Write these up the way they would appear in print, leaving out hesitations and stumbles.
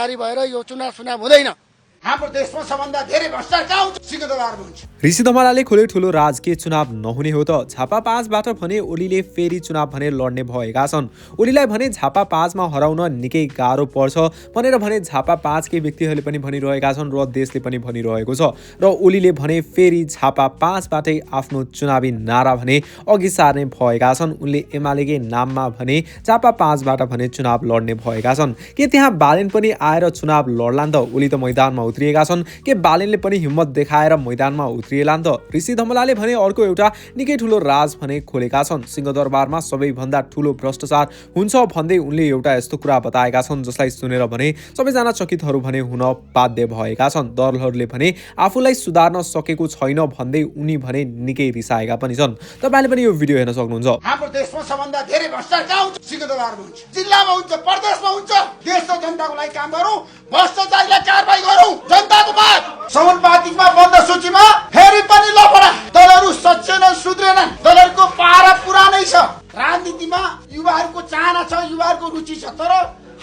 जारी भएर यो चुनाव हुँदैन। हाम्रो देशमा सबभन्दा धेरै भ्रष्टाचार सिंहदरबारमा हुन्छ। ऋषि धमलाले खोले ठुलो राजकीय चुनाव नहुने हो त झापा 5बाट भने ओलीले फेरि चुनाव भने लड्ने भएका छन्। ओलीलाई भने झापा 5मा हराउन निकै गाह्रो पर्छ भनेर भने झापा 5 के व्यक्तिहरूले पनि भनिरहेका छन् र देशले पनि भनिरहेको छ। र ओलीले भने फेरि झापा 5बाटै आफ्नो चुनावी नारा भने अघि सार्ने भएका छन्। उनले एमालेकै नाममा भने झापा 5बाट भने चुनाव लड्ने भएका छन्। के त्यहाँ बालेन पनि आएर चुनाव लड्लान् त? ओली त मैदानमा उत्रिएका छन्। के बालेनले पनि हिम्मत देखाएर मैदानमा उत्रिएलान् त? ऋषि धमलाले भने अर्को एउटा निकै ठुलो राज भने खोलेका छन्। सिंहदरबारमा सबैभन्दा ठुलो भ्रष्टाचार हुन्छ भन्दै उनले एउटा यस्तो कुरा बताएका छन् जसलाई सुनेर भने सबैजना चकितहरू भने हुन बाध्य भएका छन्। दलहरूले भने आफूलाई सुधार्न सकेको छैन भन्दै उनी भने निकै रिसाएका पनि छन्। तपाईले पनि यो भिडियो हेर्न सक्नुहुन्छ। हाम्रो देशमा सबभन्दा धेरै भ्रष्टाचार सिंहदरबारमा हुन्छ, जिल्लामा हुन्छ, प्रदेशमा हुन्छ। देश र जनताको लागि काम गरौँ, भ्रष्टाचारीलाई कारबाही गरौँ। जनताको माग समानुपातिकमा बन्द सूचीमा फेरि पनि लफडा। दलहरू सच्चेनन्, सुध्रेनन्। दलहरूको पारा पुरानै छ। राजनीतिमा युवाहरूको चाहना छ, युवाहरूको रुचि छ, तर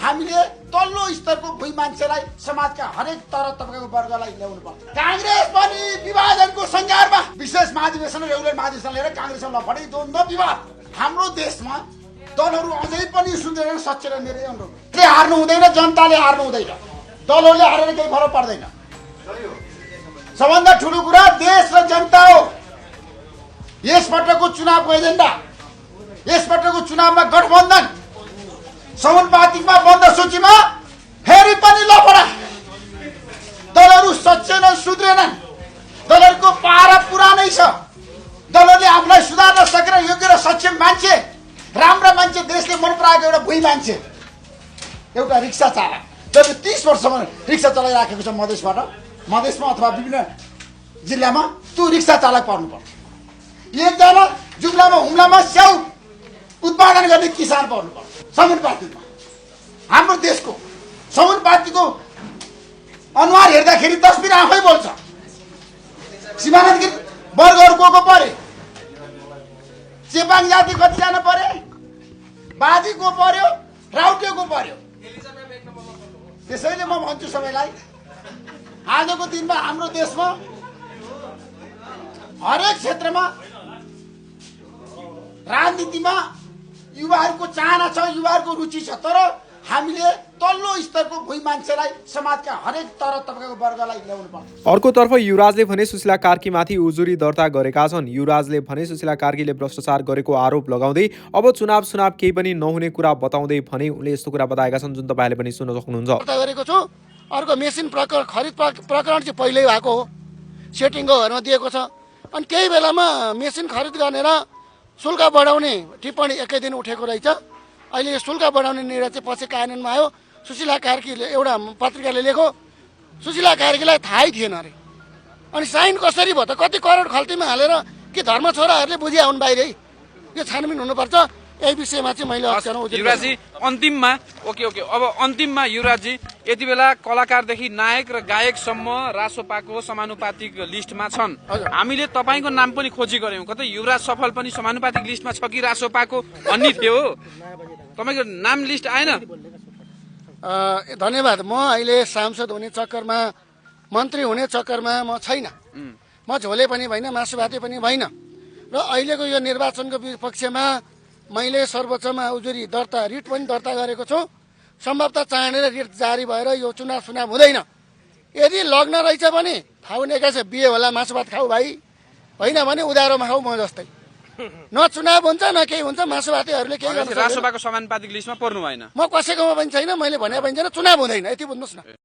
हामीले तल्लो स्तरको भुइँ मान्छेलाई समाजका हरेक तर तबकाको वर्गलाई ल्याउनु पर्छ। कांग्रेस पनि विभाजनको संघारमा विशेष महाधिवेशन र रेगुलर महाधिवेशन लिएर कांग्रेसमा लफडै द्वन्द्व विवाद। हाम्रो देशमा दलहरू अझै पनि सुन्दैन, सच्चेर मेरो अनुरोध। हार्नु हुँदैन, जनताले हार्नु हुँदैन, दलहरूले हारेर केही फरक पर्दैन। सबभन्दा ठुलो कुरा देश र जनता हो। यसपटकको चुनावको एजेन्डा, यसपटकको चुनावमा गठबन्धन, समानुपातिकमा बन्द सूचीमा फेरि पनि लफडा। दलहरू सच्चेनन्, सुध्रेनन्। दलहरूको पारा पुरानै छ। दलहरूले आफूलाई सुधार्न सकेर योग्य र सक्षम मान्छे, राम्रा मान्छे, देशले मन पराएको एउटा भुइँ मान्छे, एउटा रिक्सा चालक, जब 30 वर्षसम्म रिक्सा चलाइराखेको छ मधेसमा अथवा विभिन्न जिल्लामा, त्यो रिक्सा चालक पर्नुपर्छ। एकजना जुम्लामा हुम्लामा स्याउ उत्पादन गर्ने किसान पर्नुपर्छ। समानुपातिकमा हाम्रो देशको समानुपातिकको अनुहार हेर्दाखेरि तस्बिर आफै बोल्छ। सीमानान्तकृत वर्गहरू को परे, चेपाङ जाति कतिजना परे, बाजी को पर्यो, राउटे को पर्यो। त्यसैले म भन्छु सबैलाई, आजको दिनमा हाम्रो देशमा हरेक क्षेत्रमा राजनीतिमा युवाहरूको चाहना छ, युवाहरूको रुचि छ, तर हामीले तल्लो स्तरको भुइँ मान्छेलाई, समाजका हरेक तर तबकाको वर्गलाई ल्याउनु पर्छ। अर्कोतर्फ युवराजले भने सुशीला कार्कीमाथि उजुरी दर्ता गरेका छन्। युवराजले भने सुशीला कार्कीले भ्रष्टाचार गरेको आरोप लगाउँदै अब चुनाव केही पनि नहुने कुरा बताउँदै भने उनले यस्तो कुरा बताएका छन् जुन तपाईले पनि सुन्न सक्नुहुन्छ। गरेको छु। अर्को मेसिन खरिद प्रकरण चाहिँ पहिल्यै भएको हो, सेटिङ घरमा दिएको छ। अनि केही बेलामा मेसिन खरिद गर्ने र शुल्क बढाउने टिप्पणी एकै दिन उठेको रहेछ। अहिले यो शुल्क बढाउने निर्णय चाहिँ पछि कार्यान्वयनमा आयो। सुशीला कार्कीले एउटा पत्रिकाले लेख्यो, सुशीला कार्कीलाई थाहै थिएन अरे। अनि साइन कसरी भयो त? कति करोड खल्तीमा हालेर के धर्म छोराहरूले बुझिया हुन् बाहिरै? यो छानबिन हुनुपर्छ। यही विषयमा चाहिँ मैले युवराजी अन्तिममा अब अन्तिममा युवराजी यति बेला कलाकारदेखि नायक र गायकसम्म रासोपाको समानुपातिक लिस्टमा छन्। हामीले तपाईँको नाम पनि खोजी गर्यौं। कतै युवराज सफल पनि समानुपातिक लिस्टमा छ कि रासोपाको भन्ने थियो? तपाईँको नाम लिस्ट आएन? धन्यवाद। म अहिले सांसद हुने चक्करमा, मन्त्री हुने चक्करमा म छैन। म झोले पनि भइन, मासुभाते पनि भइन। र अहिलेको यो निर्वाचनको पक्षमा मैले सर्वोच्चमा उजुरी दर्ता, रिट पनि दर्ता गरेको छु। सम्भवतः चाहेर रिट जारी भएर यो चुनाव हुँदैन। यदि लग्न रहेछ भने थाउनेका छ, बिहे होला, मासुभात खाऊ भाइ, होइन भने उधारोमा खाऊ म जस्तै। न चुनाव हुन्छ न केही हुन्छ। मासुभातेहरूले केही गर्नु रासोपाको समानुपातिक लिस्टमा पर्नु भएन। म कसैकोमा पनि छैन। मैले भने पनि छैन, चुनाव हुँदैन, यति बुझ्नुहोस् न।